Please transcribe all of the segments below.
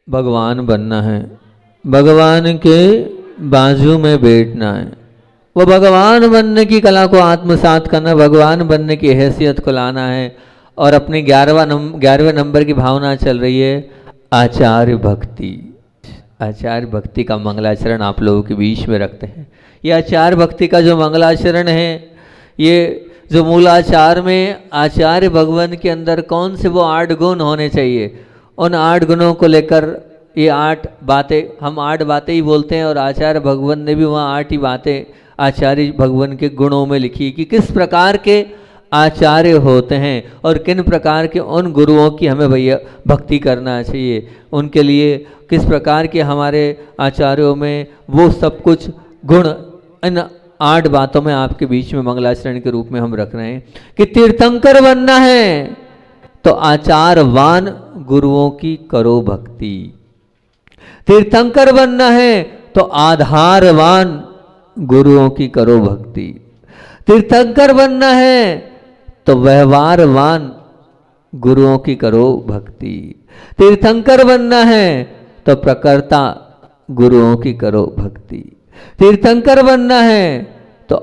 भगवान बनना है, भगवान के बाजू में बैठना है, वो भगवान बनने की कला को आत्मसात करना, भगवान बनने की हैसियत को लाना है। और अपनी 11वें नंबर की भावना चल रही है आचार्य भक्ति। आचार्य भक्ति का मंगलाचरण आप लोगों के बीच में रखते हैं। ये आचार्य भक्ति का जो मंगलाचरण है, ये जो मूलाचार में आचार्य भगवान के अंदर कौन से वो 8 गुण होने चाहिए, उन 8 गुणों को लेकर ये 8 बातें, हम 8 बातें ही बोलते हैं और आचार्य भगवान ने भी वहाँ 8 ही बातें आचार्य भगवान के गुणों में लिखी कि किस प्रकार के आचार्य होते हैं और किन प्रकार के उन गुरुओं की हमें भैया भक्ति करना चाहिए, उनके लिए किस प्रकार के हमारे आचार्यों में वो सब कुछ गुण इन 8 बातों में आपके बीच में मंगलाचरण के रूप में हम रख रहे हैं। कि तीर्थंकर बनना है तो आचारवान गुरुओं की करो भक्ति, तीर्थंकर बनना है तो आधारवान गुरुओं की करो भक्ति, तीर्थंकर बनना है तो व्यवहारवान गुरुओं की करो भक्ति, तीर्थंकर बनना है तो प्रकर्ता गुरुओं की करो भक्ति, तीर्थंकर बनना है तो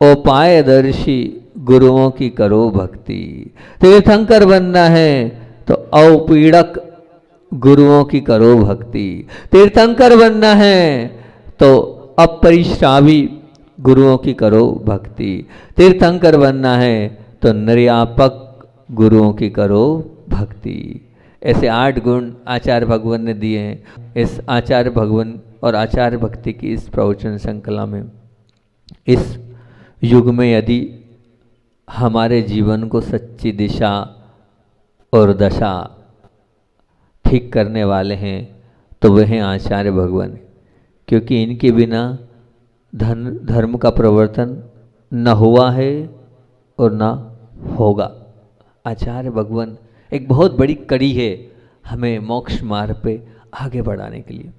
उपायदर्शी गुरुओं की करो भक्ति, तीर्थंकर बनना है तो औपीड़क गुरुओं की करो भक्ति, तीर्थंकर बनना है तो अपरिश्रावी गुरुओं की करो भक्ति, तीर्थंकर बनना है तो निर्यापक गुरुओं की करो भक्ति। ऐसे 8 गुण आचार्य भगवान ने दिए हैं इस आचार्य भगवान और आचार्य भक्ति की इस प्रवचन श्रृंखला में। इस युग में यदि हमारे जीवन को सच्ची दिशा और दशा ठीक करने वाले हैं तो वह हैं आचार्य भगवान, क्योंकि इनके बिना धर्म का प्रवर्तन न हुआ है और न होगा। आचार्य भगवान एक बहुत बड़ी कड़ी है हमें मोक्ष मार्ग पे आगे बढ़ाने के लिए,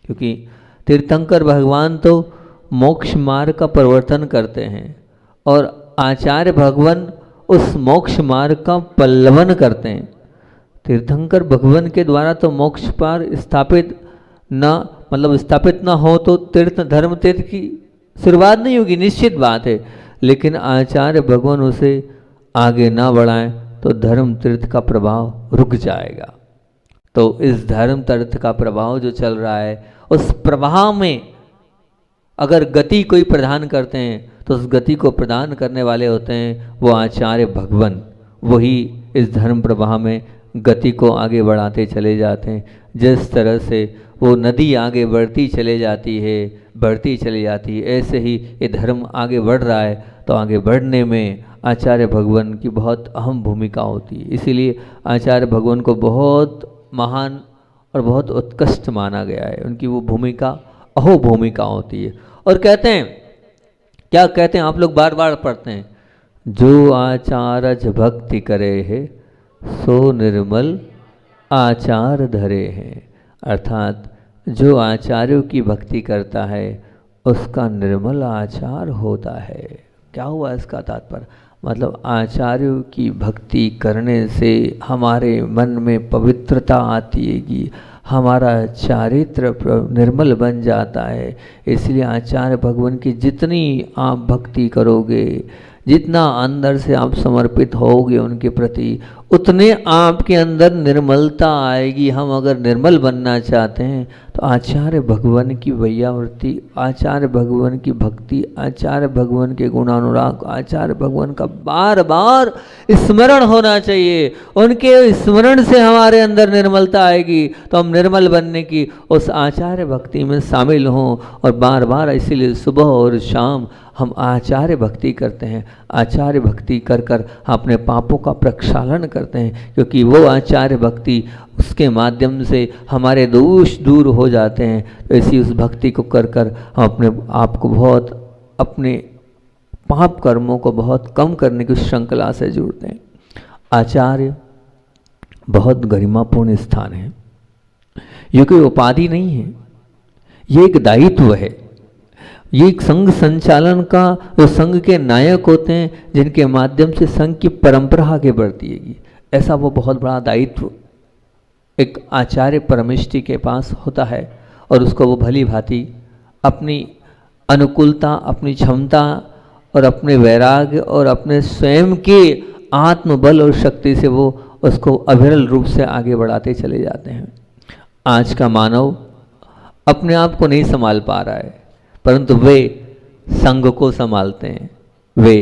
क्योंकि तीर्थंकर भगवान तो मोक्ष मार्ग का प्रवर्तन करते हैं और आचार्य भगवान उस मोक्ष मार्ग का पल्लवन करते हैं। तीर्थंकर भगवान के द्वारा तो मोक्ष पार स्थापित न हो तो धर्म तीर्थ की शुरुआत नहीं होगी, निश्चित बात है। लेकिन आचार्य भगवान उसे आगे ना बढ़ाएं तो धर्म तीर्थ का प्रभाव रुक जाएगा। तो इस धर्म तीर्थ का प्रभाव जो चल रहा है, उस प्रवाह में अगर गति कोई प्रदान करते हैं तो उस गति को प्रदान करने वाले होते हैं वो आचार्य भगवान। वही इस धर्म प्रवाह में गति को आगे बढ़ाते चले जाते हैं। जिस तरह से वो नदी आगे बढ़ती चली जाती है, ऐसे ही ये धर्म आगे बढ़ रहा है। तो आगे बढ़ने में आचार्य भगवान की बहुत अहम भूमिका होती है। इसीलिए आचार्य भगवान को बहुत महान और बहुत उत्कृष्ट माना गया है। उनकी वो भूमिका अहो भूमिका होती है। और कहते हैं, क्या कहते हैं, आप लोग बार बार पढ़ते हैं, जो आचार्य भक्ति करे है सो निर्मल आचार धरे हैं। अर्थात जो आचार्यों की भक्ति करता है उसका निर्मल आचार होता है। क्या हुआ इसका तात्पर्य? मतलब आचार्यों की भक्ति करने से हमारे मन में पवित्रता आती है कि हमारा चारित्र निर्मल बन जाता है। इसलिए आचार्य भगवान की जितनी आप भक्ति करोगे, जितना अंदर से आप समर्पित होगे उनके प्रति, उतने आपके अंदर निर्मलता आएगी। हम अगर निर्मल बनना चाहते हैं तो आचार्य भगवान की वैयावृत्ति, आचार्य भगवान की भक्ति, आचार्य भगवान के गुणानुराग, आचार्य भगवान का बार बार स्मरण होना चाहिए। उनके स्मरण से हमारे अंदर निर्मलता आएगी तो हम निर्मल बनने की उस आचार्य भक्ति में शामिल हों। और बार बार इसीलिए सुबह और शाम हम आचार्य भक्ति करते हैं। आचार्य भक्ति कर कर अपने पापों का प्रक्षालन करते हैं, क्योंकि वो आचार्य भक्ति, उसके माध्यम से हमारे दोष दूर हो जाते हैं। तो ऐसी उस भक्ति को कर कर हम अपने आप को बहुत, अपने पाप कर्मों को बहुत कम करने की श्रृंखला से जुड़ते हैं। आचार्य बहुत गरिमापूर्ण स्थान है। ये कोई उपाधि नहीं है, ये एक दायित्व है। ये एक संघ संचालन का जो संघ के नायक होते हैं, जिनके माध्यम से संघ की परंपरा आगे बढ़ती है, ऐसा वो बहुत बड़ा दायित्व एक आचार्य परमिष्टि के पास होता है। और उसको वो भली भांति अपनी अनुकूलता, अपनी क्षमता और अपने वैराग्य और अपने स्वयं के आत्मबल और शक्ति से वो उसको अविरल रूप से आगे बढ़ाते चले जाते हैं। आज का मानव अपने आप को नहीं संभाल पा रहा है, परंतु वे संघ को संभालते हैं, वे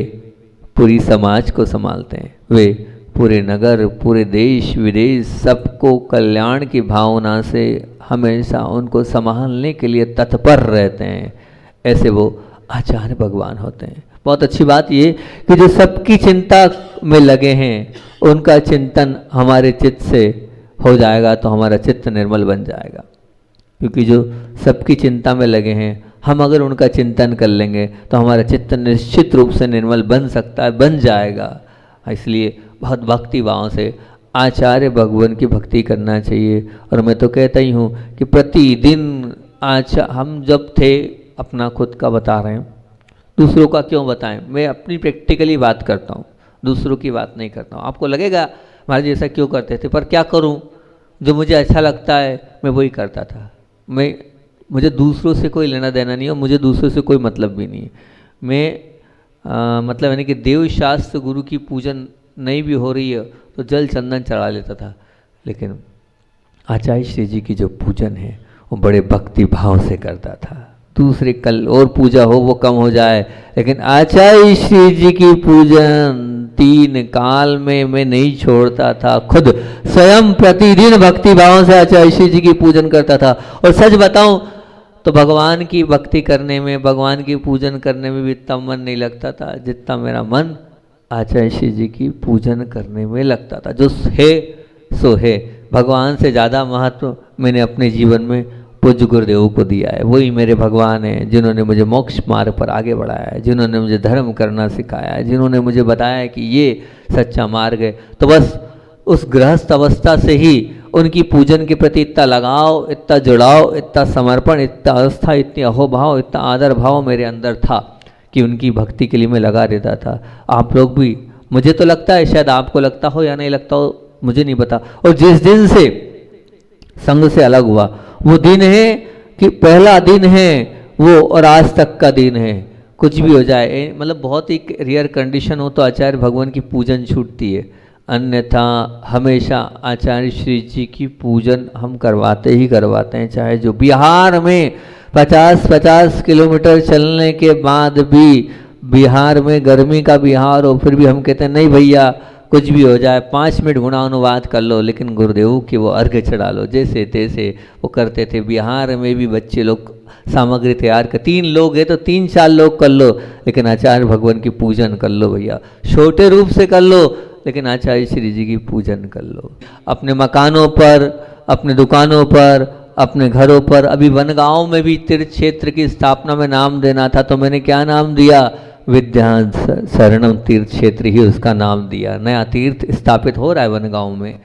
पूरी समाज को संभालते हैं, वे पूरे नगर, पूरे देश विदेश सबको कल्याण की भावना से हमेशा उनको संभालने के लिए तत्पर रहते हैं। ऐसे वो आचार्य भगवान होते हैं। बहुत अच्छी बात ये कि जो सबकी चिंता में लगे हैं, उनका चिंतन हमारे चित्त से हो जाएगा तो हमारा चित्त निर्मल बन जाएगा। क्योंकि जो सबकी चिंता में लगे हैं, हम अगर उनका चिंतन कर लेंगे तो हमारा चित्त निश्चित रूप से निर्मल बन सकता है, बन जाएगा। इसलिए बहुत भक्ति भाव से आचार्य भगवान की भक्ति करना चाहिए। और मैं तो कहता ही हूँ कि प्रतिदिन हम जब थे, अपना खुद का बता रहे हैं, दूसरों का क्यों बताएं, मैं अपनी प्रैक्टिकली बात करता हूँ, दूसरों की बात नहीं करता हूँ। आपको लगेगा महाराज जैसा क्यों करते थे, पर क्या करूँ, जो मुझे अच्छा लगता है मैं वही करता था। मुझे दूसरों से कोई लेना देना नहीं है, मुझे दूसरों से कोई मतलब भी नहीं है। मैं मतलब यानी कि देव शास्त्र गुरु की पूजन नहीं भी हो रही है तो जल चंदन चढ़ा लेता था, लेकिन आचार्य श्री जी की जो पूजन है वो बड़े भक्ति भाव से करता था। दूसरे कल और पूजा हो वो कम हो जाए, लेकिन आचार्य श्री जी की पूजन 3 काल में मैं नहीं छोड़ता था। खुद स्वयं प्रतिदिन भक्ति भाव से आचार्य श्री जी की पूजन करता था। और सच बताऊं तो भगवान की भक्ति करने में, भगवान की पूजन करने में भी इतना मन नहीं लगता था जितना मेरा मन आचार्य श्री जी की पूजन करने में लगता था। जो है सो है, भगवान से ज़्यादा महत्व मैंने अपने जीवन में पूज्य गुरुदेव को दिया है। वही मेरे भगवान हैं जिन्होंने मुझे मोक्ष मार्ग पर आगे बढ़ाया है, जिन्होंने मुझे धर्म करना सिखाया है, जिन्होंने मुझे बताया है कि ये सच्चा मार्ग है। तो बस उस गृहस्थ अवस्था से ही उनकी पूजन के प्रति इतना लगाव, इतना जुड़ाव, इतना समर्पण, इतना आस्था, इतनी अहोभाव, इतना आदर भाव मेरे अंदर था कि उनकी भक्ति के लिए मैं लगा रहता था। आप लोग भी, मुझे तो लगता है, शायद आपको लगता हो या नहीं लगता हो मुझे नहीं पता। और जिस दिन से संघ से अलग हुआ वो दिन है कि पहला दिन है वो, और आज तक का दिन है। कुछ भी हो जाए, मतलब बहुत ही रेयर कंडीशन हो तो आचार्य भगवान की पूजन छूटती है, अन्यथा हमेशा आचार्य श्री जी की पूजन हम करवाते ही करवाते हैं। चाहे जो बिहार में 50-50 किलोमीटर चलने के बाद भी, बिहार में गर्मी का बिहार हो, फिर भी हम कहते हैं नहीं भैया कुछ भी हो जाए 5 मिनट गुणानुवाद कर लो, लेकिन गुरुदेव की वो अर्घ्य चढ़ा लो। जैसे तैसे वो करते थे। बिहार में भी बच्चे लोग सामग्री तैयार कर, 3 लोग हैं तो 3-4 लोग कर लो, लेकिन आचार्य भगवान की पूजन कर लो भैया। छोटे रूप से कर लो, लेकिन आचार्य श्री जी की पूजन कर लो। अपने मकानों पर, अपने दुकानों पर, अपने घरों पर। अभी वनगांव में भी तीर्थ क्षेत्र की स्थापना में नाम देना था, तो मैंने क्या नाम दिया, विद्या शरणम तीर्थ क्षेत्र ही उसका नाम दिया। नया तीर्थ स्थापित हो रहा है वनगांव में,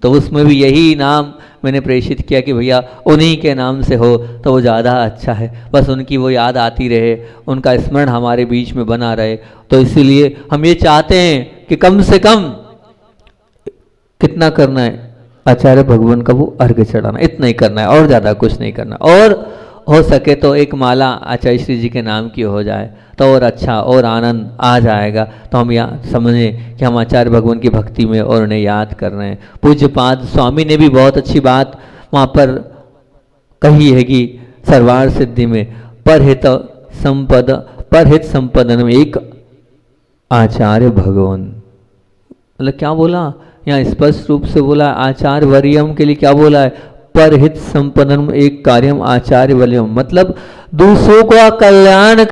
तो उसमें भी यही नाम मैंने प्रेषित किया कि भैया उन्हीं के नाम से हो तो वो ज़्यादा अच्छा है। बस उनकी वो याद आती रहे, उनका स्मरण हमारे बीच में बना रहे। तो इसीलिए हम ये चाहते हैं कि कम से कम कितना करना है, आचार्य भगवान का वो अर्घ्य चढ़ाना, इतना ही करना है, और ज़्यादा कुछ नहीं करना। और हो सके तो एक माला आचार्य श्री जी के नाम की हो जाए तो और अच्छा, और आनंद आ जाएगा। तो हम यहाँ समझें कि हम आचार्य भगवान की भक्ति में और उन्हें याद कर रहे हैं। पूज्यपाद स्वामी ने भी बहुत अच्छी बात वहाँ पर कही है कि सर्वार सिद्धि में परहित संपदन में एक आचार्य भगवान, मतलब क्या बोला यहाँ, स्पष्ट रूप से बोला आचार्य वर्यम के लिए क्या बोला है, परहित संपन्नम एक कार्यम आचार्य वर्यम, मतलब दूसरों का कल्याण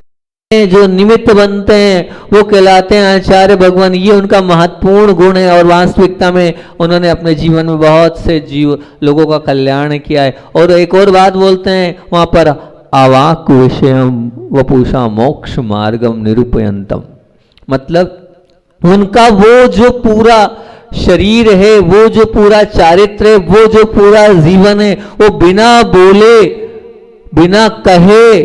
जो निमित्त बनते हैं वो कहलाते हैं आचार्य भगवान। ये उनका महत्वपूर्ण गुण है। और वास्तविकता में उन्होंने अपने जीवन में बहुत से लोगों का कल्याण किया है। और एक और बात बोलते हैं वहाँ पर, आवाक विषयम वपुषा मोक्ष मार्गम निरूपयंतम, मतलब उनका वो जो पूरा शरीर है, वो जो पूरा चारित्र है, वो जो पूरा जीवन है, वो बिना बोले बिना कहे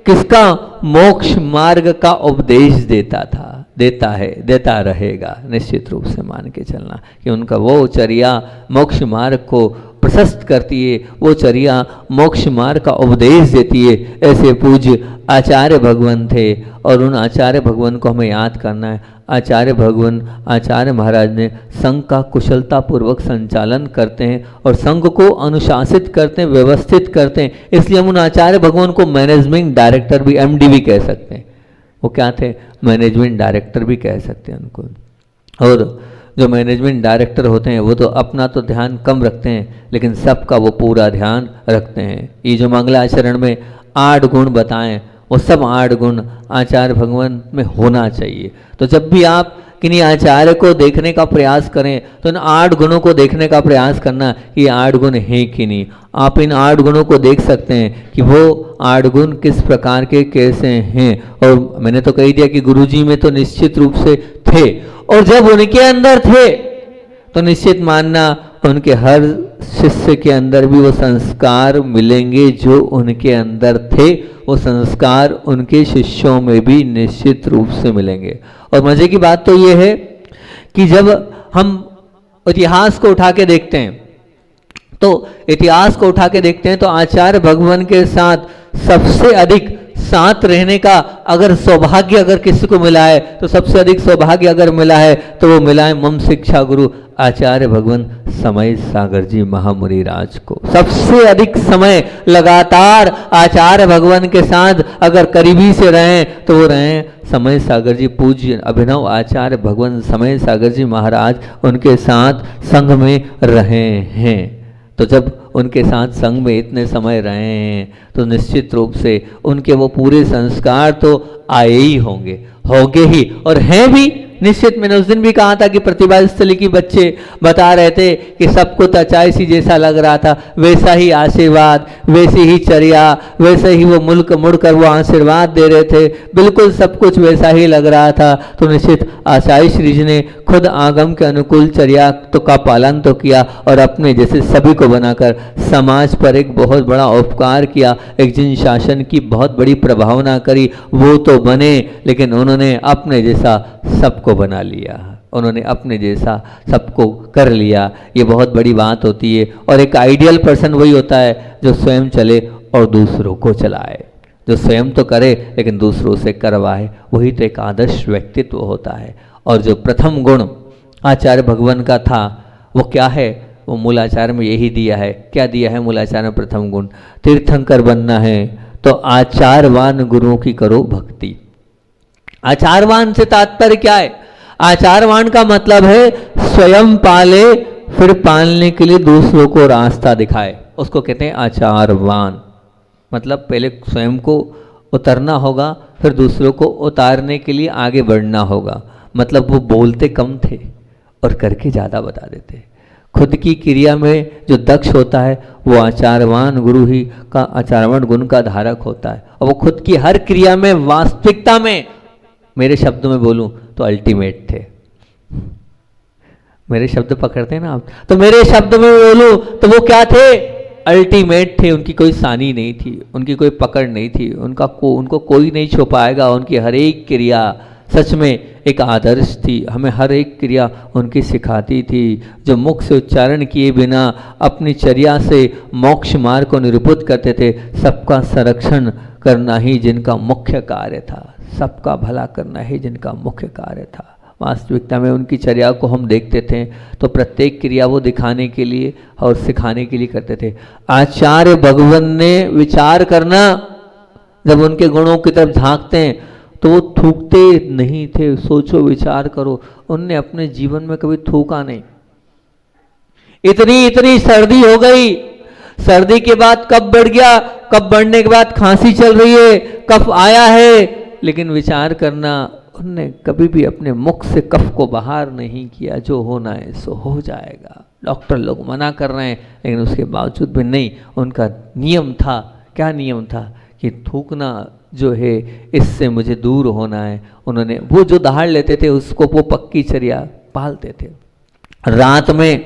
किसका, मोक्ष मार्ग का उपदेश देता था, देता है, देता रहेगा। निश्चित रूप से मान के चलना कि उनका वो चर्या मोक्ष मार्ग को प्रशस्त करती है, वो चर्या मोक्ष मार्ग का उपदेश देती है। ऐसे पूज्य आचार्य भगवान थे और उन आचार्य भगवान को हमें याद करना है। आचार्य भगवान, आचार्य महाराज ने संघ का कुशलतापूर्वक संचालन करते हैं और संघ को अनुशासित करते हैं, व्यवस्थित करते हैं। इसलिए हम उन आचार्य भगवान को मैनेजमेंट डायरेक्टर भी, एमडी भी कह सकते हैं। वो क्या थे? मैनेजमेंट डायरेक्टर भी कह सकते हैं उनको। और जो मैनेजमेंट डायरेक्टर होते हैं वो तो अपना तो ध्यान कम रखते हैं, लेकिन सबका वो पूरा ध्यान रखते हैं। ये जो मंगलाचरण में 8 गुण बताएं, वो सब 8 गुण आचार्य भगवान में होना चाहिए। तो जब भी आप किन्हीं आचार्य को देखने का प्रयास करें तो इन 8 गुणों को देखने का प्रयास करना कि ये 8 गुण हैं कि नहीं। आप इन 8 गुणों को देख सकते हैं कि वो 8 गुण किस प्रकार के कैसे हैं। और मैंने तो कही दिया कि गुरुजी में तो निश्चित रूप से थे, और जब उनके अंदर थे तो निश्चित मानना उनके हर शिष्य के अंदर भी वो संस्कार मिलेंगे जो उनके अंदर थे, वो संस्कार उनके शिष्यों में भी निश्चित रूप से मिलेंगे। और मजे की बात तो ये है कि जब हम इतिहास को उठा के देखते हैं तो इतिहास को उठा के देखते हैं तो आचार्य भगवान के साथ सबसे अधिक साथ रहने का अगर सौभाग्य अगर किसी को मिला है तो सबसे अधिक सौभाग्य अगर मिला है तो वो मिला है मम शिक्षा गुरु आचार्य भगवान समय सागर जी महामुनि राज को। सबसे अधिक समय लगातार आचार्य भगवान के साथ अगर करीबी से रहें तो वो रहें समय सागर जी, पूज्य अभिनव आचार्य भगवान समय सागर जी महाराज उनके साथ संघ में रहे हैं। तो जब उनके साथ संघ में इतने समय रहे हैं तो निश्चित रूप से उनके वो पूरे संस्कार तो आए ही होंगे, होंगे ही और हैं भी निश्चित। मैंने उस दिन भी कहा था कि प्रतिभा स्थली की बच्चे बता रहे थे कि सबको तचाई सी जैसा लग रहा था, वैसा ही आशीर्वाद, वैसी ही चर्या, वैसे ही वो मुल्क मुड़कर वो आशीर्वाद दे रहे थे, बिल्कुल सब कुछ वैसा ही लग रहा था। तो निश्चित आचार्य श्री जी ने खुद आगम के अनुकूल चर्या तो का पालन तो किया और अपने जैसे सभी को बनाकर समाज पर एक बहुत बड़ा उपकार किया, एक जिन शासन की बहुत बड़ी प्रभावना करी वो तो बने, लेकिन उन्होंने अपने जैसा सबको बना लिया, उन्होंने अपने जैसा सबको कर लिया। ये बहुत बड़ी बात होती है। और एक आइडियल पर्सन वही होता है जो स्वयं चले और दूसरों को चलाए, जो स्वयं तो करे लेकिन दूसरों से करवाए, वही तो एक आदर्श व्यक्तित्व होता है। और जो प्रथम गुण आचार्य भगवान का था वो क्या है? वो मूलाचार में यही दिया है। क्या दिया है मूलाचार में? प्रथम गुण तीर्थंकर बनना है तो आचारवान गुरुओं की करो भक्ति। आचारवान से तात्पर्य क्या है? आचारवान का मतलब है स्वयं पाले फिर पालने के लिए दूसरों को रास्ता दिखाए, उसको कहते हैं आचारवान। मतलब पहले स्वयं को उतरना होगा फिर दूसरों को उतारने के लिए आगे बढ़ना होगा। मतलब वो बोलते कम थे और करके ज़्यादा बता देते। खुद की क्रिया में जो दक्ष होता है वो आचारवान गुरु ही का आचारवान गुण का धारक होता है। और वो खुद की हर क्रिया में वास्तविकता में, मेरे शब्दों में बोलूं तो अल्टीमेट थे। मेरे शब्द पकड़ते हैं ना आप, तो मेरे शब्द में बोलूं तो वो क्या थे? अल्टीमेट थे। उनकी कोई सानी नहीं थी, उनकी कोई पकड़ नहीं थी, उनको कोई नहीं छुपाएगा। उनकी हर एक क्रिया सच में एक आदर्श थी, हमें हर एक क्रिया उनकी सिखाती थी, जो मुख से उच्चारण किए बिना अपनी चर्या से मोक्ष मार्ग को निरूपित करते थे। सबका संरक्षण करना ही जिनका मुख्य कार्य था, सबका भला करना ही जिनका मुख्य कार्य था। वास्तविकता में उनकी चर्या को हम देखते थे तो प्रत्येक क्रिया वो दिखाने के लिए और सिखाने के लिए करते थे। आचार्य भगवान ने विचार करना, जब उनके गुणों की तरफ झांकते हैं तो वो थूकते नहीं थे। सोचो, विचार करो, उनने अपने जीवन में कभी थूका नहीं। इतनी सर्दी हो गई, सर्दी के बाद कब बढ़ गया, कब बढ़ने के बाद खांसी चल रही है, कफ आया है, लेकिन विचार करना, उनने कभी भी अपने मुख से कफ को बाहर नहीं किया। जो होना है सो हो जाएगा। डॉक्टर लोग मना कर रहे हैं लेकिन उसके बावजूद भी नहीं, उनका नियम था। क्या नियम था? कि थूकना जो है इससे मुझे दूर होना है। उन्होंने वो जो दहाड़ लेते थे उसको वो पक्की चर्या पालते थे। रात में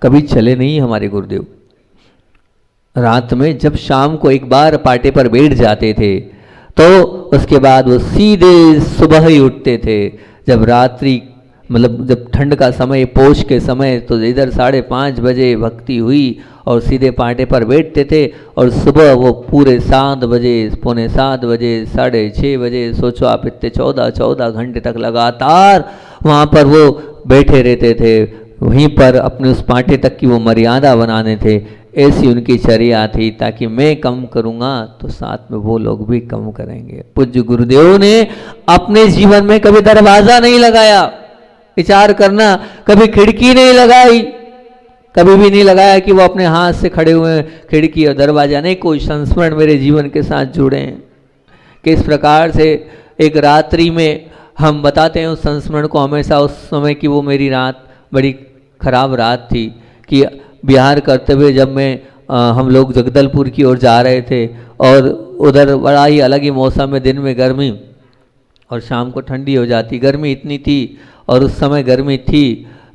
कभी चले नहीं हमारे गुरुदेव। रात में जब शाम को एक बार पाटे पर बैठ जाते थे तो उसके बाद वो सीधे सुबह ही उठते थे। जब रात्रि मतलब जब ठंड का समय, पोष के समय, तो इधर 5:30 बजे भक्ति हुई और सीधे पाटे पर बैठते थे और सुबह वो पूरे 7 बजे, पौने 7 बजे, 6:30 बजे, सोचो आप इतने 14 घंटे तक लगातार वहाँ पर वो बैठे रहते थे। वहीं पर अपने उस पाटे तक की वो मर्यादा बनाने थे। ऐसी उनकी चर्या थी, ताकि मैं कम करूँगा तो साथ में वो लोग भी कम करेंगे। पूज्य गुरुदेव ने अपने जीवन में कभी दरवाज़ा नहीं लगाया, विचार करना, कभी खिड़की नहीं लगाई, कभी भी नहीं लगाया कि वो अपने हाथ से खड़े हुए हैं खिड़की और दरवाजा। नहीं, कोई संस्मरण मेरे जीवन के साथ जुड़े हैं। किस प्रकार से एक रात्रि में हम बताते हैं उस संस्मरण को हमेशा, उस समय की वो मेरी रात बड़ी खराब रात थी कि बिहार करते हुए जब मैं हम लोग जगदलपुर की ओर जा रहे थे और उधर बड़ा ही अलग ही मौसम में, दिन में गर्मी और शाम को ठंडी हो जाती। गर्मी इतनी थी और उस समय गर्मी थी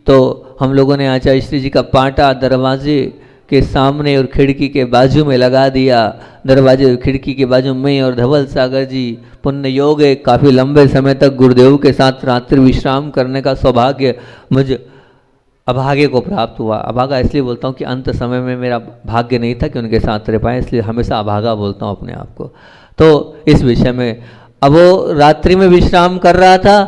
तो हम लोगों ने आचार्य श्री जी का पाटा दरवाजे के सामने और खिड़की के बाजू में लगा दिया। दरवाजे और खिड़की के बाजू में और धवल सागर जी पुण्य योग है, काफ़ी लंबे समय तक गुरुदेव के साथ रात्रि विश्राम करने का सौभाग्य मुझे अभागे को प्राप्त हुआ। अभागा इसलिए बोलता हूँ कि अंत समय में मेरा भाग्य नहीं था कि उनके साथ रह पाए, इसलिए हमेशा अभागा बोलता हूँ अपने आप को। तो इस विषय में अब वो रात्रि में विश्राम कर रहा था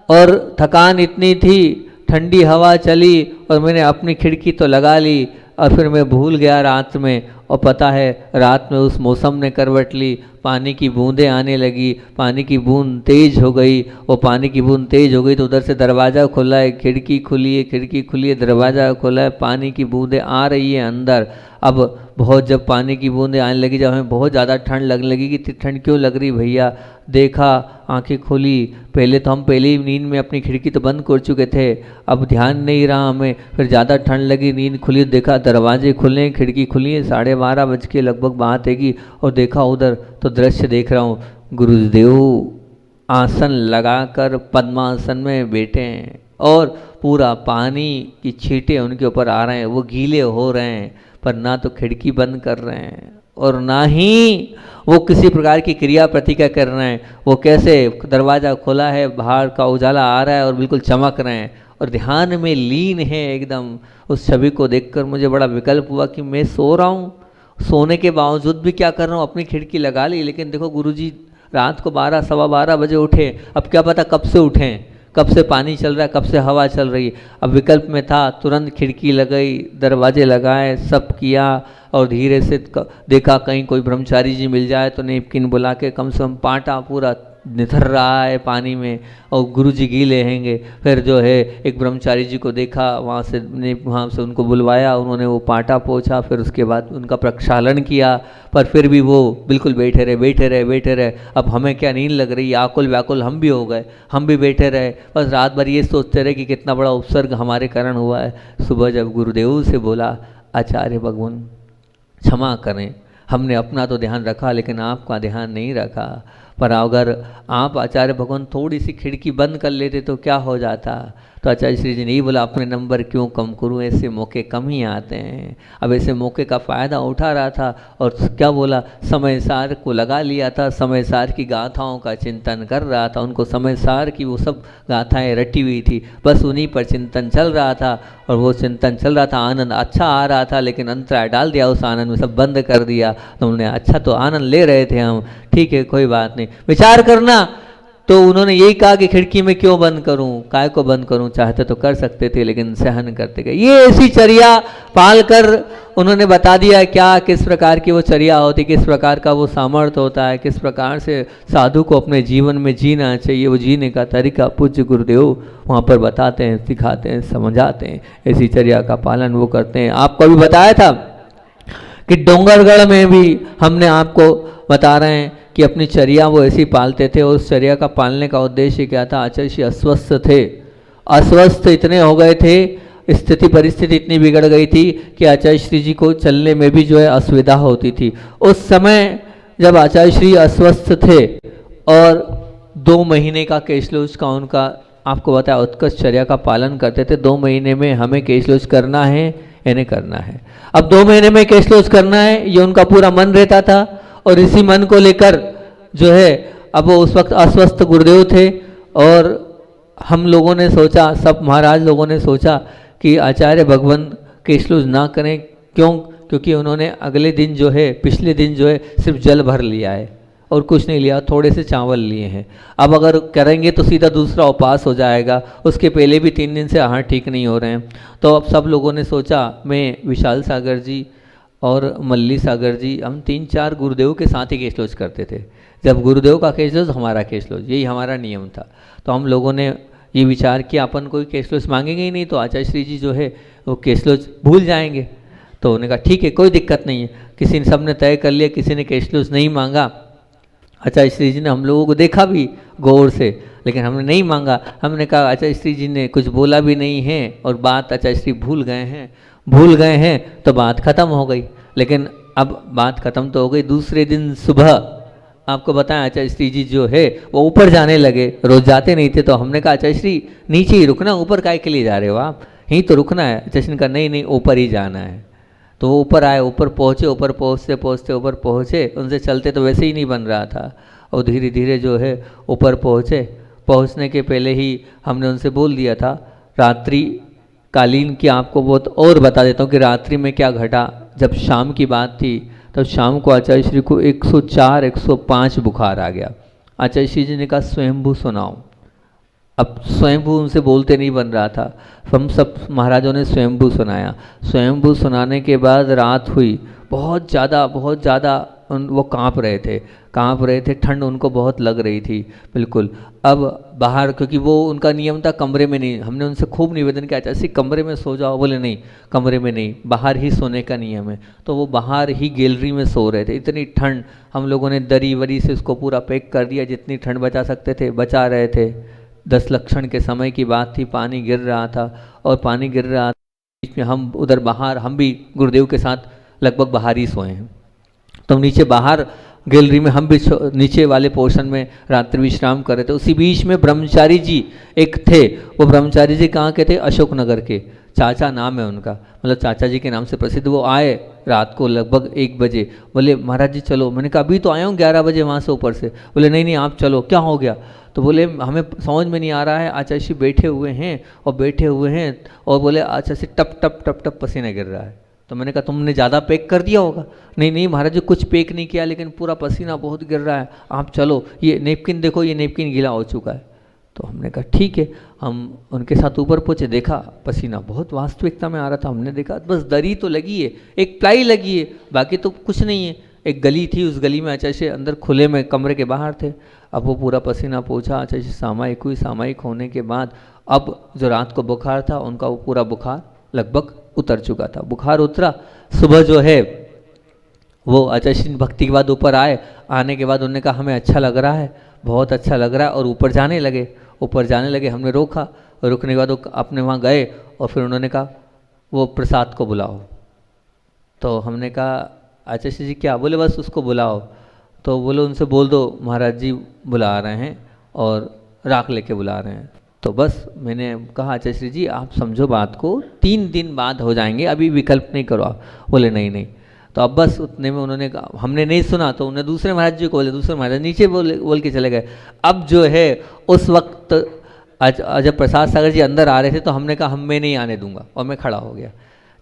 और थकान इतनी थी, ठंडी हवा चली और मैंने अपनी खिड़की तो लगा ली और फिर मैं भूल गया रात में। और पता है रात में उस मौसम ने करवट ली, पानी की बूंदें आने लगी, पानी की बूंद तेज हो गई। वो पानी की बूंद तेज हो गई तो उधर से दरवाज़ा खुला है, खिड़की खुली है, खिड़की खुली है, दरवाज़ा खुला है, पानी की बूंदें आ रही है अंदर। अब बहुत जब पानी की बूंदें आने लगी, जब हमें बहुत ज़्यादा ठंड लगने लगी कि इतनी ठंड क्यों लग रही भैया, देखा, आंखें खोली। पहले तो हम पहले ही नींद में अपनी खिड़की तो बंद कर चुके थे, अब ध्यान नहीं रहा हमें। फिर ज़्यादा ठंड लगी, नींद खुली, देखा दरवाजे खुले, खिड़की खुली है, 12:30 बज के लगभग बात है कि, और देखा उधर तो दृश्य देख रहा हूँ, गुरुदेव आसन लगाकर पद्मासन में बैठे हैं और पूरा पानी की छींटे उनके ऊपर आ रहे हैं, वो गीले हो रहे हैं, पर ना तो खिड़की बंद कर रहे हैं और ना ही वो किसी प्रकार की क्रिया प्रतिक्रिया कर रहे हैं। वो कैसे, दरवाज़ा खुला है, बाहर का उजाला आ रहा है और बिल्कुल चमक रहे हैं और ध्यान में लीन है एकदम। उस छवि को देखकर मुझे बड़ा विकल्प हुआ कि मैं सो रहा हूँ, सोने के बावजूद भी क्या कर रहा हूँ, अपनी खिड़की लगा ली। लेकिन देखो गुरुजी रात को 12, 12:15 बजे उठे, अब क्या पता कब से उठें, कब से पानी चल रहा है, कब से हवा चल रही। अब विकल्प में था, तुरंत खिड़की लगाई, दरवाजे लगाए, सब किया और धीरे से देखा कहीं कोई ब्रह्मचारी जी मिल जाए तो नेपकिन बुला के कम से कम पाटा पूरा निथर रहा है पानी में और गुरु जी गीले रहेंगे। फिर जो है एक ब्रह्मचारी जी को देखा, वहाँ से उनको बुलवाया, उन्होंने वो पाटा पोंछा, फिर उसके बाद उनका प्रक्षालन किया, पर फिर भी वो बिल्कुल बैठे रहे। अब हमें क्या नींद लग रही, आकुल व्याकुल हम भी हो गए, हम भी बैठे रहे, बस रात भर ये सोचते रहे कि कितना बड़ा उपसर्ग हमारे कारण हुआ है। सुबह जब गुरुदेव से बोला, आचार्य भगवान क्षमा करें, हमने अपना तो ध्यान रखा लेकिन आपका ध्यान नहीं रखा, पर अगर आप आचार्य भगवान थोड़ी सी खिड़की बंद कर लेते तो क्या हो जाता। तो आचार्य श्री जी ने ही बोला, अपने नंबर क्यों कम करूँ, ऐसे मौके कम ही आते हैं। अब ऐसे मौके का फ़ायदा उठा रहा था और क्या बोला, समय सार को लगा लिया था, समय सार की गाथाओं का चिंतन कर रहा था, उनको समय सार की वो सब गाथाएं रटी हुई थी, बस उन्हीं पर चिंतन चल रहा था और वो चिंतन चल रहा था। आनंद अच्छा आ रहा था लेकिन अंतराय डाल दिया उस आनंद में, सब बंद कर दिया। तो उन्होंने अच्छा तो आनंद ले रहे थे हम, ठीक है कोई बात नहीं, विचार करना। तो उन्होंने यही कहा कि खिड़की में क्यों बंद करूं, काय को बंद करूं, चाहते तो कर सकते थे लेकिन सहन करते गए। ये ऐसी चर्या पाल कर उन्होंने बता दिया क्या, किस प्रकार की वो चर्या होती, किस प्रकार का वो सामर्थ्य होता है, किस प्रकार से साधु को अपने जीवन में जीना चाहिए। वो जीने का तरीका पूज्य गुरुदेव वहाँ पर बताते हैं, सिखाते हैं, समझाते हैं, ऐसी चर्या का पालन वो करते हैं। आपको अभी बताया था कि डोंगरगढ़ में भी हमने आपको बता रहे हैं कि अपनी चर्या वो ऐसी पालते थे और उस चर्या का पालने का उद्देश्य क्या था। आचार्य श्री अस्वस्थ थे, अस्वस्थ इतने हो गए थे, स्थिति परिस्थिति इतनी बिगड़ गई थी कि आचार्य श्री जी को चलने में भी जो है असुविधा होती थी। उस समय जब आचार्य श्री अस्वस्थ थे और 2 महीने का केशलोच का उनका आपको बताया उत्कर्ष चर्या का पालन करते थे। 2 महीने में हमें केशलोच करना है या नहीं करना है। अब 2 महीने में केशलोच करना है ये उनका पूरा मन रहता था और इसी मन को लेकर जो है, अब वो उस वक्त अस्वस्थ गुरुदेव थे और हम लोगों ने सोचा, सब महाराज लोगों ने सोचा कि आचार्य भगवान केशलोज ना करें। क्यों? क्योंकि उन्होंने अगले दिन जो है, पिछले दिन जो है सिर्फ जल भर लिया है और कुछ नहीं लिया, थोड़े से चावल लिए हैं। अब अगर करेंगे तो सीधा दूसरा उपवास हो जाएगा, उसके पहले भी 3 दिन से आहार ठीक नहीं हो रहे हैं। तो अब सब लोगों ने सोचा, मैं, विशाल सागर जी और मल्ली सागर जी, हम 3-4 गुरुदेव के साथ ही केशलोज करते थे। जब गुरुदेव का केशलोज, हमारा केशलोज, यही हमारा नियम था। तो हम लोगों ने ये विचार किया अपन कोई केशलोज मांगेंगे ही नहीं तो आचार्य श्री जी जो है वो केशलोज भूल जाएंगे। तो उन्होंने कहा ठीक है, कोई दिक्कत नहीं है। किसी ने, सब ने तय कर लिया, किसी ने केशलोज नहीं मांगा। आचार्य श्री जी ने हम लोगों को देखा भी गौर से, लेकिन हमने नहीं मांगा। हमने कहा आचार्य श्री जी ने कुछ बोला भी नहीं है और बात आचार्य श्री भूल गए हैं तो बात खत्म हो गई। लेकिन अब बात खत्म तो हो गई, दूसरे दिन सुबह आपको बताएं आचार्य श्री जी जो है वो ऊपर जाने लगे। रोज जाते नहीं थे, तो हमने कहा आचार्य श्री नीचे ही रुकना, ऊपर काहे के लिए जा रहे हो आप, यहीं तो रुकना है। आचार्य श्री ने कहा नहीं ऊपर ही जाना है। तो वो ऊपर आए, ऊपर पहुँचे, ऊपर पहुँचते उनसे चलते तो वैसे ही नहीं बन रहा था। और धीरे धीरे जो है ऊपर पहुँचने के पहले ही हमने उनसे बोल दिया था रात्रि कालीन की, आपको बहुत और बता देता हूँ कि रात्रि में क्या घटा। जब शाम की बात थी तब शाम को आचार्य श्री को 104-105 बुखार आ गया। आचार्य श्री जी ने कहा स्वयंभू सुनाओ। अब स्वयंभू उनसे बोलते नहीं बन रहा था, हम सब महाराजों ने स्वयंभू सुनाया। स्वयंभू सुनाने के बाद रात हुई, बहुत ज़्यादा वो कांप रहे थे, ठंड उनको बहुत लग रही थी बिल्कुल। अब बाहर, क्योंकि वो उनका नियम था कमरे में नहीं, हमने उनसे खूब निवेदन किया ऐसे कमरे में सो जाओ, बोले नहीं कमरे में नहीं, बाहर ही सोने का नियम है। तो वो बाहर ही गैलरी में सो रहे थे। इतनी ठंड, हम लोगों ने दरी वरी से उसको पूरा पैक कर दिया, जितनी ठंड बचा सकते थे बचा रहे थे। 10 लक्षण के समय की बात थी, पानी गिर रहा था बीच में हम उधर बाहर, हम भी गुरुदेव के साथ लगभग बाहर ही सोए हैं। तो नीचे बाहर गैलरी में हम भी नीचे वाले पोर्शन में रात्रि विश्राम कर रहे थे। उसी बीच में ब्रह्मचारी जी एक थे, वो ब्रह्मचारी जी कहाँ के थे? अशोकनगर के, चाचा नाम है उनका, मतलब चाचा जी के नाम से प्रसिद्ध। वो आए रात को लगभग 1 बजे, बोले महाराज जी चलो। मैंने कहा अभी तो आया हूँ 11 बजे वहाँ से ऊपर से। बोले नहीं आप चलो। क्या हो गया? तो बोले हमें समझ में नहीं आ रहा है, आचार्य जी बैठे हुए हैं और बोले आचार्य से टप टप पसीना गिर रहा है। तो मैंने कहा तुमने ज़्यादा पैक कर दिया होगा। नहीं महाराज जी कुछ पैक नहीं किया, लेकिन पूरा पसीना बहुत गिर रहा है, आप चलो, ये नेपकिन देखो, ये नेपकिन गीला हो चुका है। तो हमने कहा ठीक है। हम उनके साथ ऊपर पहुँचे, देखा पसीना बहुत वास्तविकता में आ रहा था। हमने देखा बस दरी तो लगी है, एक प्लाई लगी है, बाकी तो कुछ नहीं है। एक गली थी, उस गली में आचार्य अंदर खुले में कमरे के बाहर थे। अब वो पूरा पसीना पोंछा, आचार्य सामयिक हुई। सामयिक होने के बाद अब जो रात को बुखार था उनका वो पूरा बुखार लगभग उतर चुका था। बुखार उतरा, सुबह जो है वो आचार्य भक्ति के बाद ऊपर आए। आने के बाद उन्होंने कहा हमें अच्छा लग रहा है, बहुत अच्छा लग रहा है, और ऊपर जाने लगे। हमने रोका, और रुकने के बाद वो अपने वहाँ गए और फिर उन्होंने कहा वो प्रसाद को बुलाओ। तो हमने कहा आचार्य जी क्या? बोले बस उसको बुलाओ। तो बोले उनसे बोल दो महाराज जी बुला रहे हैं और राख लेके बुला रहे हैं। तो बस मैंने कहा आचार्य श्री जी आप समझो बात को, 3 दिन बाद हो जाएंगे, अभी विकल्प नहीं करो आप। बोले नहीं। तो अब बस उतने में उन्होंने कहा, हमने नहीं सुना तो उन्हें दूसरे महाराज जी को बोले, दूसरे महाराज नीचे बोल के चले गए। अब जो है उस वक्त जब प्रसाद सागर जी अंदर आ रहे थे तो हमने कहा मैं नहीं आने दूंगा, और मैं खड़ा हो गया।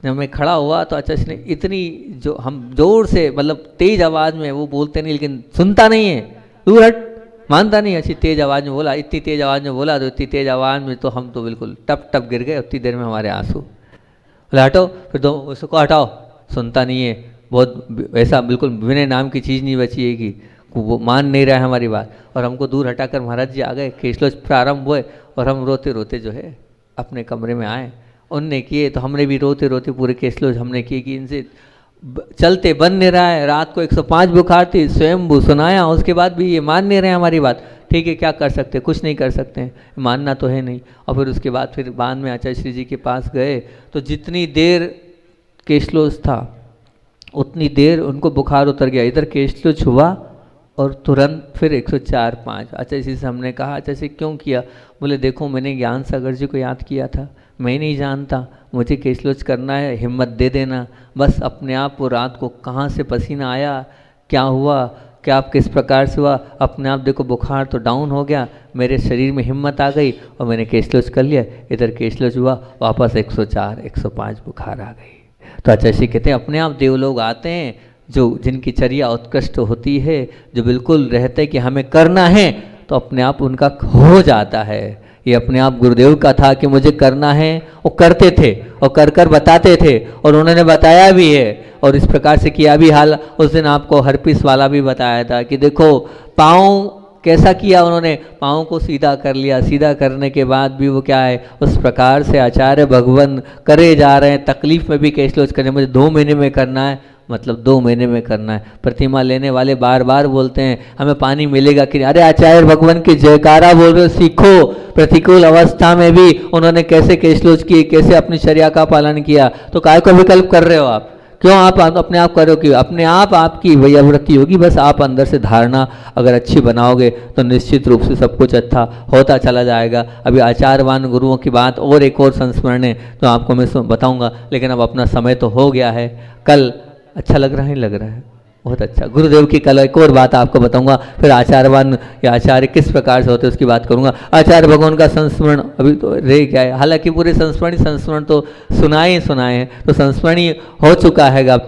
जब मैं खड़ा हुआ तो आचार्य ने इतनी जो हम जोर से, मतलब तेज आवाज़ में, वो बोलते नहीं लेकिन सुनता नहीं है, दूर हट, मानता नहीं, अच्छी तेज आवाज़ में बोला, इतनी तेज आवाज़ में बोला, तो इतनी तेज आवाज़ में तो हम तो बिल्कुल टप गिर गए। उतनी देर में हमारे आंसू। बोले हटो, फिर तो उसको हटाओ, सुनता नहीं है, बहुत ऐसा बिल्कुल विनय नाम की चीज़ नहीं बची है कि वो मान नहीं रहा है हमारी बात। और हमको दूर हटाकर महाराज जी आ गए, केशलोच प्रारंभ हुए और हम रोते रोते जो है अपने कमरे में आए। उनने किए तो हमने भी रोते रोते पूरे केशलोच हमने किए कि इनसे चलते बन नहीं रहा है। रात को 105 बुखार थी, स्वयंभू सुनाया, उसके बाद भी ये मान नहीं रहे हमारी बात। ठीक है क्या कर सकते, कुछ नहीं कर सकते हैं, मानना तो है नहीं। और फिर उसके बाद में आचार्य श्री जी के पास गए तो जितनी देर केशलोच था उतनी देर उनको बुखार उतर गया। इधर केशलोच हुआ और तुरंत फिर 104-5। आचार्य जी से हमने कहा आचार्य जी क्यों किया? बोले देखो मैंने ज्ञान सागर जी को याद किया था, मैं नहीं जानता, मुझे केशलोच करना है, हिम्मत दे देना। बस अपने आप वो रात को कहाँ से पसीना आया, क्या हुआ, कि आप किस प्रकार से हुआ, अपने आप देखो बुखार तो डाउन हो गया, मेरे शरीर में हिम्मत आ गई और मैंने केशलोच कर लिया, इधर केशलोच हुआ वापस 104 105 बुखार आ गई। तो आचार्य कहते हैं अपने आप देवलोग आते हैं जो जिनकी चर्या उत्कृष्ट होती है, जो बिल्कुल रहते कि हमें करना है तो अपने आप उनका हो जाता है। ये अपने आप गुरुदेव का था कि मुझे करना है, वो करते थे और कर कर बताते थे और उन्होंने बताया भी है और इस प्रकार से किया भी। हाल उस दिन आपको हर्पिस वाला भी बताया था कि देखो पाँव कैसा किया उन्होंने, पाँव को सीधा कर लिया, सीधा करने के बाद भी वो क्या है उस प्रकार से आचार्य भगवान करे जा रहे हैं। तकलीफ में भी केशलोच करने, मुझे 2 महीने में करना है, मतलब 2 महीने में करना है। प्रतिमा लेने वाले बार बार बोलते हैं हमें पानी मिलेगा कि नहीं, अरे आचार्य भगवान की जयकारा बोल रहे हो, सीखो। प्रतिकूल अवस्था में भी उन्होंने कैसे केशलोच की, कैसे अपनी चर्या का पालन किया, तो काय को विकल्प कर रहे हो आप, क्यों आप अपने आप करो कि अपने आप आपकी वैयावृत्ति होगी। बस आप अंदर से धारणा अगर अच्छी बनाओगे तो निश्चित रूप से सब कुछ अच्छा होता चला जाएगा। अभी आचार्यवान गुरुओं की बात और एक और संस्मरण है तो आपको मैं बताऊंगा, लेकिन अब अपना समय तो हो गया है। कल अच्छा लग रहा है, नहीं लग रहा है, बहुत अच्छा। गुरुदेव की कल एक और बात आपको बताऊंगा, फिर आचार्यवान या आचार्य किस प्रकार से होते हैं उसकी बात करूंगा। आचार्य भगवान का संस्मरण अभी तो रह गया है, हालांकि पूरे संस्मरण तो सुनाए हैं, तो संस्मरण ही हो चुका है,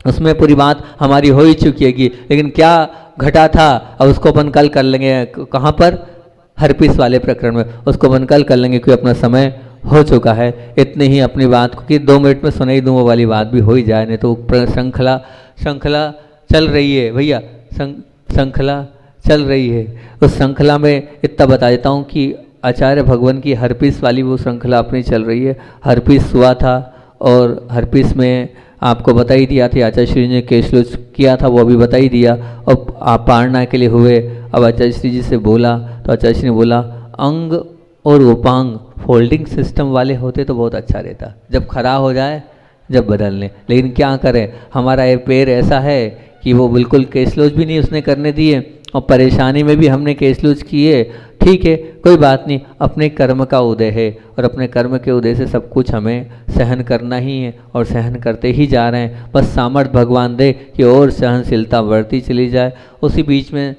उसमें पूरी बात हमारी हो ही चुकी है। लेकिन क्या घटा था अब उसको अपन कल कर लेंगे। कहाँ पर? हर्पिस वाले प्रकरण में, उसको अपन कल कर लेंगे क्योंकि अपना समय हो चुका है। इतने ही अपनी बात को कि 2 मिनट में सुनाई दूँ वो वाली बात भी हो ही जाए, नहीं तो श्रृंखला चल रही है भैया, श्रृंखला चल रही है। उस श्रृंखला में इतना बता देता हूँ कि आचार्य भगवान की हर्पिस वाली वो श्रृंखला अपनी चल रही है। हर्पिस हुआ था और हर्पिस में आपको बता ही दिया था, आचार्य श्री जी ने केशलोच किया था वो अभी बता ही दिया। और आप पारणा के लिए हुए, अब आचार्य श्री जी से बोला तो आचार्य श्री ने बोला अंग और उपांग फोल्डिंग सिस्टम वाले होते तो बहुत अच्छा रहता, जब खराब हो जाए जब बदल लें। लेकिन क्या करें, हमारा ये पैर ऐसा है कि वो बिल्कुल केशलोच भी नहीं उसने करने दिए और परेशानी में भी हमने केशलोच किए। ठीक है, कोई बात नहीं, अपने कर्म का उदय है और अपने कर्म के उदय से सब कुछ हमें सहन करना ही है और सहन करते ही जा रहे हैं। बस सामर्थ्य भगवान दे कि और सहनशीलता बढ़ती चली जाए। उसी बीच में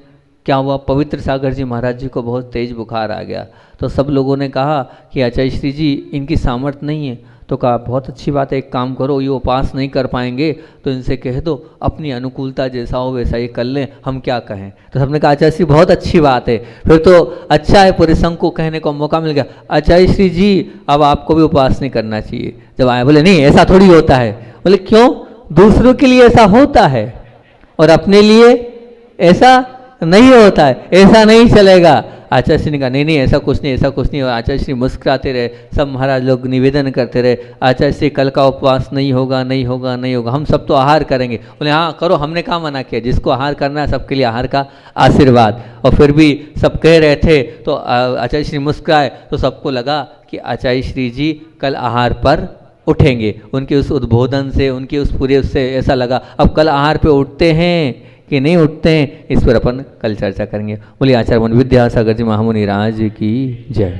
क्या हुआ, पवित्र सागर जी महाराज जी को बहुत तेज बुखार आ गया, तो सब लोगों ने कहा कि आचार्य श्री जी इनकी सामर्थ्य नहीं है। तो कहा बहुत अच्छी बात है, एक काम करो, ये उपास नहीं कर पाएंगे तो इनसे कह दो अपनी अनुकूलता जैसा हो वैसा ये कर लें, हम क्या कहें। तो सबने कहा आचार्य श्री बहुत अच्छी बात है, फिर तो अच्छा है, पूरे संघ को कहने को मौका मिल गया। आचार्य श्री जी अब आपको भी उपास नहीं करना चाहिए। जब आए बोले नहीं ऐसा थोड़ी होता है। बोले क्यों? दूसरों के लिए ऐसा होता है और अपने लिए ऐसा नहीं होता है, ऐसा नहीं चलेगा। आचार्य श्री ने कहा नहीं नहीं ऐसा कुछ नहीं, ऐसा कुछ नहीं। और आचार्य श्री मुस्कुराते रहे, सब महाराज लोग निवेदन करते रहे आचार्य श्री कल का उपवास नहीं होगा, नहीं होगा, नहीं होगा, हम सब तो आहार करेंगे। बोले हाँ करो, हमने कहाँ मना किया, जिसको आहार करना है सबके लिए आहार का आशीर्वाद। और फिर भी सब कह रहे थे तो आचार्य श्री मुस्कुराए तो सबको लगा कि आचार्य श्री जी कल आहार पर उठेंगे। उनके उस उद्बोधन से, उनके उस पूरे उससे ऐसा लगा अब कल आहार पे उठते हैं कि नहीं उठते हैं, इस पर अपन कल चर्चा करेंगे। बोलिए आचार्य विद्यासागर जी महामुनि राज की जय।